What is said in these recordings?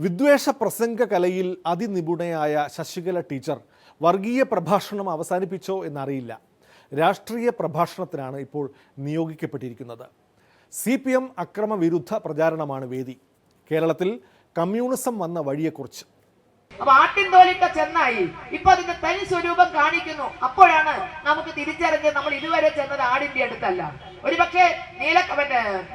വിദ്വേഷ പ്രസംഗ കലയിൽ അതിനിപുണയായ ശശികല ടീച്ചർ വർഗീയ പ്രഭാഷണം അവസാനിപ്പിച്ചോ എന്നറിയില്ല. രാഷ്ട്രീയ പ്രഭാഷണത്തിനാണ് ഇപ്പോൾ നിയോഗിക്കപ്പെട്ടിരിക്കുന്നത്. CPM അക്രമവിരുദ്ധ പ്രചാരണമാണ് വേദി. കേരളത്തിൽ കമ്മ്യൂണിസം വന്ന വഴിയെക്കുറിച്ച്. അപ്പൊ ആട്ടിൻതോലിട്ട ചെന്നായി ഇപ്പൊ അതിന്റെ തനി സ്വരൂപം കാണിക്കുന്നു. അപ്പോഴാണ് നമുക്ക് തിരിച്ചറിഞ്ഞ് നമ്മൾ ഇതുവരെ ചെന്നത് ആടിന്റെ അടുത്തല്ല, ഒരുപക്ഷെ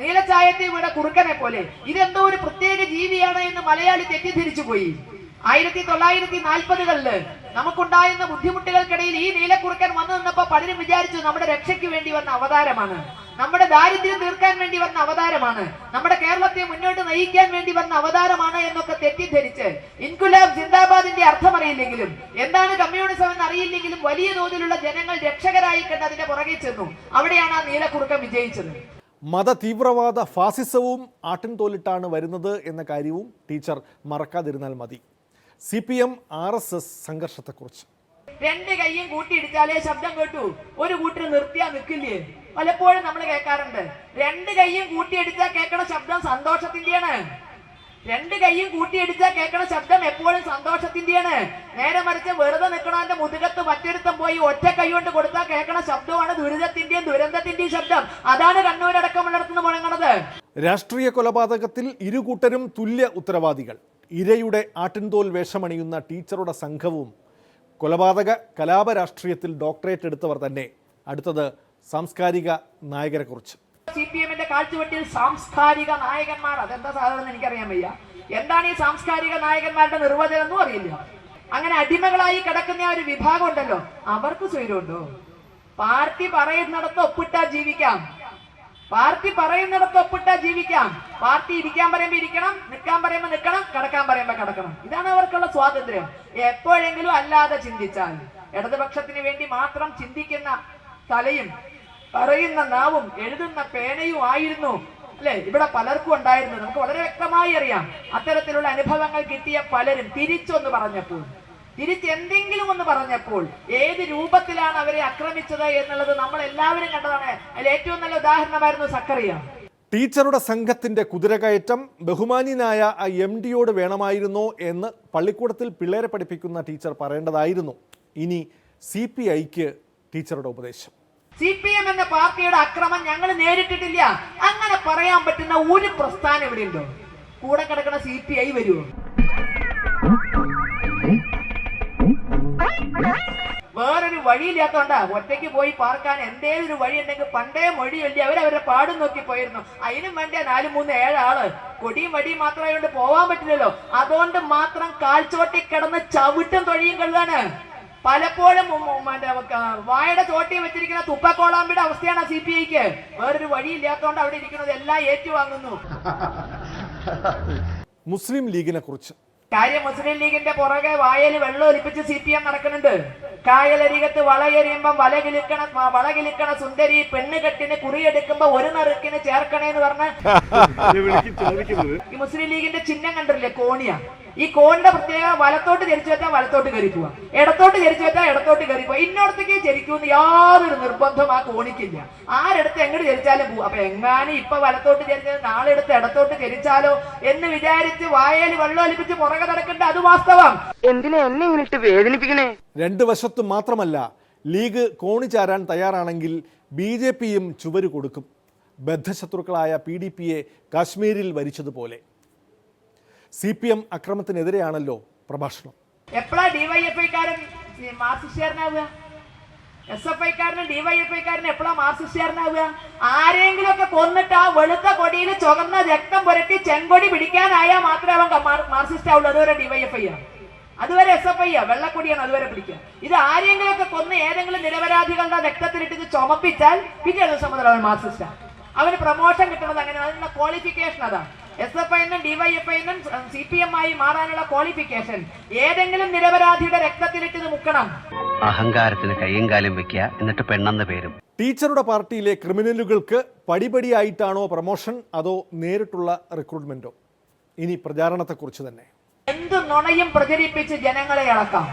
നീലച്ചായത്തെ വീണ കുറുക്കനെ പോലെ ഇതെന്തോ ഒരു പ്രത്യേക ജീവിയാണ് എന്ന് മലയാളി തെറ്റിദ്ധരിച്ചു പോയി. 1940-കളില് നമുക്കുണ്ടായിരുന്ന ബുദ്ധിമുട്ടുകൾക്കിടയിൽ ഈ നീലക്കുറുക്കൻ വന്നു നിന്നപ്പോ പലരും വിചാരിച്ചു നമ്മുടെ രക്ഷയ്ക്ക് വേണ്ടി വന്ന അവതാരമാണ്, നമ്മുടെ ദാരിദ്ര്യം തീർക്കാൻ വേണ്ടി വന്ന അവതാരമാണ്, നമ്മുടെ കേരളത്തെ മുന്നോട്ട് നയിക്കാൻ വേണ്ടി വന്ന അവതാരമാണ് എന്നൊക്കെ തെറ്റിദ്ധരിച്ച് ഇൻകുലാബ് ജിന്ദാബാദിന്റെ അർത്ഥം അറിയില്ലെങ്കിലും എന്താണ് കമ്മ്യൂണിസം എന്ന് അറിയില്ലെങ്കിലും വലിയ തോതിലുള്ള ജനങ്ങൾ രക്ഷകരായി കണ്ട് അതിന്റെ പുറകെ ചെന്നു. അവിടെയാണ് ആ നീലക്കുറുക്കൻ വിജയിച്ചത്. മത തീവ്രവാദ ഫാസിസവും ആട്ടിൻതോലിട്ടാണ് വരുന്നത് എന്ന കാര്യവും ടീച്ചർ മറക്കാതിരുന്നാൽ മതി. CPM RSS സംഘർഷത്തെക്കുറിച്ച്. രണ്ട് കൈയും കൂട്ടിയിടിച്ചാലേ ശബ്ദം കേട്ടു, ഒരു കൂട്ടർ നിർത്തിയാ നിൽക്കില്ലേ? പലപ്പോഴും നമ്മൾ കേൾക്കാറുണ്ട്, രണ്ട് കൈയും കൂട്ടിയിടിച്ചാൽ കേൾക്കണ ശബ്ദം സന്തോഷത്തിന്റെയാണ്. രണ്ട് കൈയും കൂട്ടിയിടിച്ചാൽ കേൾക്കണ ശബ്ദം എപ്പോഴും സന്തോഷത്തിന്റെയാണ്. നേരെ മറിച്ച് വെറുതെ നിൽക്കണവന്റെ മുതുകത്ത് മറ്റൊരുത്തം പോയി ഒറ്റ കൈ കൊണ്ട് കൊടുത്താൽ കേൾക്കണ ശബ്ദമാണ് ദുരിതത്തിന്റെയും ദുരന്തത്തിന്റെയും ശബ്ദം. അതാണ് കണ്ണൂരടക്കമുള്ളിടത്തുനിന്ന് മുഴങ്ങണത്. രാഷ്ട്രീയ കൊലപാതകത്തിൽ ഇരുകൂട്ടരും തുല്യ ഉത്തരവാദികൾ. ഇരയുടെ ആട്ടിൻതോൽ വേഷമണിയുന്ന ടീച്ചറുടെ സംഘവും കൊലപാതക കലാപ രാഷ്ട്രീയത്തിൽ ഡോക്ടറേറ്റ് എടുത്തവർ തന്നെ. അടുത്തത് സാംസ്കാരിക നായകരെ കുറിച്ച്. CPM-ന്റെ കാഴ്ചവെട്ടിൽ സാംസ്കാരിക നായകന്മാർ, അതെന്താ സാധാരണ എനിക്കറിയാൻ വയ്യ. എന്താണ് ഈ സാംസ്കാരിക നായകന്മാരുടെ നിർവചനം എന്നും അറിയില്ല. അങ്ങനെ അടിമകളായി കിടക്കുന്ന ഒരു വിഭാഗം ഉണ്ടല്ലോ, അവർക്ക് സ്വൈരമുണ്ടോ? പാർട്ടി പറയുന്നിടത്ത് ഒപ്പിട്ടാ ജീവിക്കാം, പാർട്ടി പറയുന്നിടത്ത് ഒപ്പിട്ടാ ജീവിക്കാം. പാർട്ടി ഇരിക്കാൻ പറയുമ്പോ ഇരിക്കണം, നിൽക്കാൻ പറയുമ്പോ നിൽക്കണം, കിടക്കാൻ പറയുമ്പോ കിടക്കണം. ഇതാണ് അവർക്കുള്ള സ്വാതന്ത്ര്യം. എപ്പോഴെങ്കിലും അല്ലാതെ ചിന്തിച്ചാൽ, ഇടതുപക്ഷത്തിന് വേണ്ടി മാത്രം ചിന്തിക്കുന്ന തലയും പറയുന്ന നാവും എഴുതുന്ന പേനയും ആയിരുന്നു അല്ലെ ഇവിടെ പലർക്കും ഉണ്ടായിരുന്നു. നമുക്ക് വളരെ വ്യക്തമായി അറിയാം. അത്തരത്തിലുള്ള അനുഭവങ്ങൾ കിട്ടിയ പലരും തിരിച്ചൊന്ന് പറഞ്ഞപ്പോൾ, തിരിച്ചെന്തെങ്കിലും ഒന്ന് പറഞ്ഞപ്പോൾ ഏത് രൂപത്തിലാണ് അവരെ ആക്രമിച്ചത് എന്നുള്ളത് നമ്മൾ എല്ലാവരും കണ്ടതാണ്. അതിൽ ഏറ്റവും നല്ല ഉദാഹരണമായിരുന്നു സക്കറിയ. ടീച്ചറുടെ സംഘത്തിന്റെ കുതിരകയറ്റം ബഹുമാന്യനായ MD-യോട് വേണമായിരുന്നോ എന്ന് പള്ളിക്കൂടത്തിൽ പിള്ളേരെ പഠിപ്പിക്കുന്ന ടീച്ചർ പറയേണ്ടതായിരുന്നു. ഇനി CPI-ക്ക് ടീച്ചറുടെ ഉപദേശം. CPM എന്ന പാർട്ടിയുടെ അക്രമം ഞങ്ങൾ നേരിട്ടിട്ടില്ല. അങ്ങനെ പറയാൻ പറ്റുന്ന ഒരു പ്രസ്ഥാനം ഇവിടെ ഉണ്ടോ? കൂടെ കിടക്കുന്ന CPI വരുമോ? വേറൊരു വഴിയില്ലാത്തോണ്ടാ ഒറ്റയ്ക്ക് പോയി പാർക്കാൻ എന്തേലും ഒരു വഴി ഉണ്ടെങ്കിൽ പണ്ടേ മൊഴിയല്ലേ അവരവരുടെ പാടും നോക്കി പോയിരുന്നു. അതിനും വേണ്ടിയ 4-3-7 ആള്. കൊടിയും വടിയും മാത്രമായോണ്ട് പോവാൻ പറ്റില്ലല്ലോ. അതുകൊണ്ട് മാത്രം കാൽച്ചോട്ടി കിടന്ന് ചവിട്ടും തൊഴിയും കഴുകാണ്. പലപ്പോഴും വായുടെ ചോട്ടി വെച്ചിരിക്കുന്ന തുപ്പക്കോളാമ്പിയുടെ അവസ്ഥയാണ് CPI-ക്ക്. വേറൊരു വഴിയില്ലാത്തോണ്ട് അവിടെ ഇരിക്കുന്നത് എല്ലാം ഏറ്റുവാങ്ങുന്നു. മുസ്ലിം ലീഗിനെ കുറിച്ച്. കാര്യം മുസ്ലിം ലീഗിന്റെ പുറകെ വായൽ വെള്ളം ഒലിപ്പിച്ച് CPM നടക്കുന്നുണ്ട്. കായലരികത്ത് വളയെറിയുമ്പം വളകിലിക്കണ സുന്ദരി പെണ്ണുകെട്ടിന് കുറിയെടുക്കുമ്പോ ഒരു നറുക്കിന് ചേർക്കണേന്ന് പറഞ്ഞ ഈ മുസ്ലിം ലീഗിന്റെ ചിഹ്നം കണ്ടില്ലേ? കോണിയ. ഈ കോണിന്റെ പ്രത്യേക വലത്തോട്ട് ചരിച്ചു വെച്ചാൽ വലത്തോട്ട് കയറി പോവാ, ഇടത്തോട്ട് ചരിച്ചു വെച്ചാൽ ഇടത്തോട്ട് കയറി പോവാ. ഇന്നോടത്തേക്ക് ചരിക്കൂന്ന് യാതൊരു നിർബന്ധം ആ കോണിക്കില്ല. ആരെടുത്ത് എങ്ങോട്ട് ചരിച്ചാലും പോവും. അപ്പൊ എങ്ങാനും ഇപ്പൊ വലത്തോട്ട് ചരിച്ചത് നാളെ എടുത്ത് ഇടത്തോട്ട് ചരിച്ചാലോ എന്ന് വിചാരിച്ച് വായയിൽ വെള്ളം ഒലിപ്പിച്ച് പുറകെ നടക്കേണ്ട, അത് വാസ്തവം. എന്തിനാ എന്നെ ഇങ്ങനെ വേദനിപ്പിക്കണേ? രണ്ട് വശത്തും മാത്രമല്ല, ലീഗ് കോണി ചാരാൻ തയ്യാറാണെങ്കിൽ BJP-യും ചുവര് കൊടുക്കും. ബദ്ധശത്രുക്കളായ PDP-യെ കാശ്മീരിൽ വരിച്ചതുപോലെ. CPM അക്രമത്തിനെതിരെയാണല്ലോ പ്രഭാഷണം. എപ്പോഴാ DYFI-കാരൻ മാർക്സിസ്റ്റുകാരനാവുക? SFI-കാരനും DYFI-കാരനും എപ്പോഴാ മാർക്സിസ്റ്റുകാരനാവുക? ആരെങ്കിലും ഒക്കെ കൊന്നിട്ട് ആ വെളുത്ത കൊടിയിൽ ചുവന്ന രക്തം പുരട്ടി ചെങ്കൊടി പിടിക്കാനായാൽ മാത്രമേ അവൻ മാർക്സിസ്റ്റ് ആവുള്ളൂ. അതുവരെ DYFI-യാ, അതുവരെ SFI-യാ, വെള്ളക്കൊടിയാണ് അതുവരെ പിടിക്കുക. ഇത് ആരെങ്കിലും ഒക്കെ കൊന്ന് ഏതെങ്കിലും നിരപരാധികളുടെ രക്തത്തിലിട്ട് ചുമപ്പിച്ചാൽ പിറ്റേ ദിവസം മുതൽ അവൻ മാർക്സിസ്റ്റാ. അവന് പ്രൊമോഷൻ കിട്ടുന്നത് അങ്ങനെ. അതിനുള്ള ക്വാളിഫിക്കേഷൻ അതാണ്. SFI-നും DYFI-നും CPM-ആയി മാറാനുള്ള ക്വാളിഫിക്കേഷൻ ഏതെങ്കിലും നിരപരാധിയുടെ രക്തത്തിലിട്ട് മുക്കണം. അഹങ്കാരത്തിന് കയ്യും കാലും വെക്കുക, എന്നിട്ട് പെണ്ണെന്ന പേരും. ടീച്ചറുടെ പാർട്ടിയിലെ ക്രിമിനലുകൾക്ക് പടിപടിയായിട്ടാണോ പ്രൊമോഷൻ, അതോ നേരിട്ടുള്ള റിക്രൂട്ട്മെന്റോ? ഇനി പ്രചാരണത്തെക്കുറിച്ച് തന്നെ. എന്ത് നുണയും പ്രചരിപ്പിച്ച് ജനങ്ങളെ ഇളക്കാം.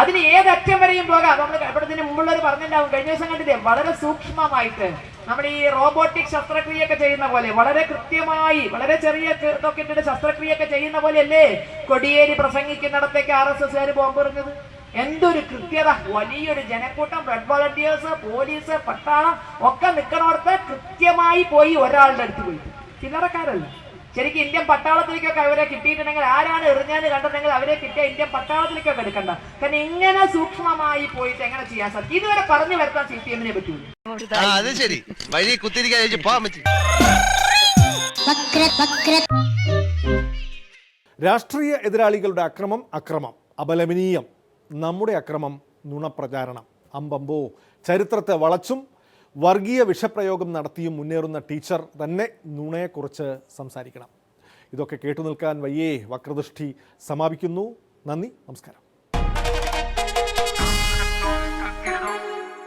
അതിന് ഏതറ്റം വരെയും പോകാം. നമ്മൾ ഇവിടെ മുമ്പുള്ളവർ പറഞ്ഞിട്ടുണ്ടാവും, കഴിഞ്ഞ ദിവസം കണ്ടില്ലേ, വളരെ സൂക്ഷ്മമായിട്ട് നമ്മുടെ ഈ റോബോട്ടിക് ശസ്ത്രക്രിയയൊക്കെ ചെയ്യുന്ന പോലെ വളരെ കൃത്യമായി വളരെ ചെറിയ ഇതൊക്കെ ഇട്ടിട്ട് ശസ്ത്രക്രിയയൊക്കെ ചെയ്യുന്ന പോലെയല്ലേ കൊടിയേരി പ്രസംഗിക്കുന്നിടത്തേക്ക് RSSകാർ ബോംബെറിഞ്ഞത്? എന്തൊരു കൃത്യത! വലിയൊരു ജനക്കൂട്ടം, റെഡ് വോളണ്ടിയേഴ്സ്, പോലീസ്, പട്ടാളം ഒക്കെ നിൽക്കണോടത്ത് കൃത്യമായി പോയി ഒരാളുടെ അടുത്ത് പോയി. ചില്ലറക്കാരല്ല. ശരിക്കും ഇന്ത്യൻ പട്ടാളത്തിലേക്കൊക്കെ അവരെ കിട്ടിയിട്ടുണ്ടെങ്കിൽ, ആരാണ് എറിഞ്ഞാന്ന് കണ്ടിട്ടുണ്ടെങ്കിൽ അവരെ കിട്ടിയ ഇന്ത്യൻ പട്ടാളത്തിലേക്കൊക്കെ എടുക്കണ്ട. കാരണം ഇങ്ങനെ സൂക്ഷ്മമായി പോയിട്ട് എങ്ങനെ ചെയ്യാൻ സാധിക്കും? ഇതുവരെ പറഞ്ഞു വരുത്താൻ CPM-നെ പറ്റൂല. അത് ശരി, വഴി കുത്തിരിക്കാൻ പോകാൻ പറ്റി. രാഷ്ട്രീയ എതിരാളികളുടെ അക്രമം അപലപനീയം. നമ്മുടെ അക്രമം നുണപ്രചാരണം. അമ്പമ്പോ, ചരിത്രത്തെ വളച്ചും വർഗീയ വിഷപ്രയോഗം നടത്തിയും മുന്നേറുന്ന ടീച്ചർ തന്നെ നുണയെക്കുറിച്ച് സംസാരിക്കണം. ഇതൊക്കെ കേട്ടു നിൽക്കാൻ വയ്യേ. വക്രദൃഷ്ടി സമാപിക്കുന്നു. നന്ദി, നമസ്കാരം.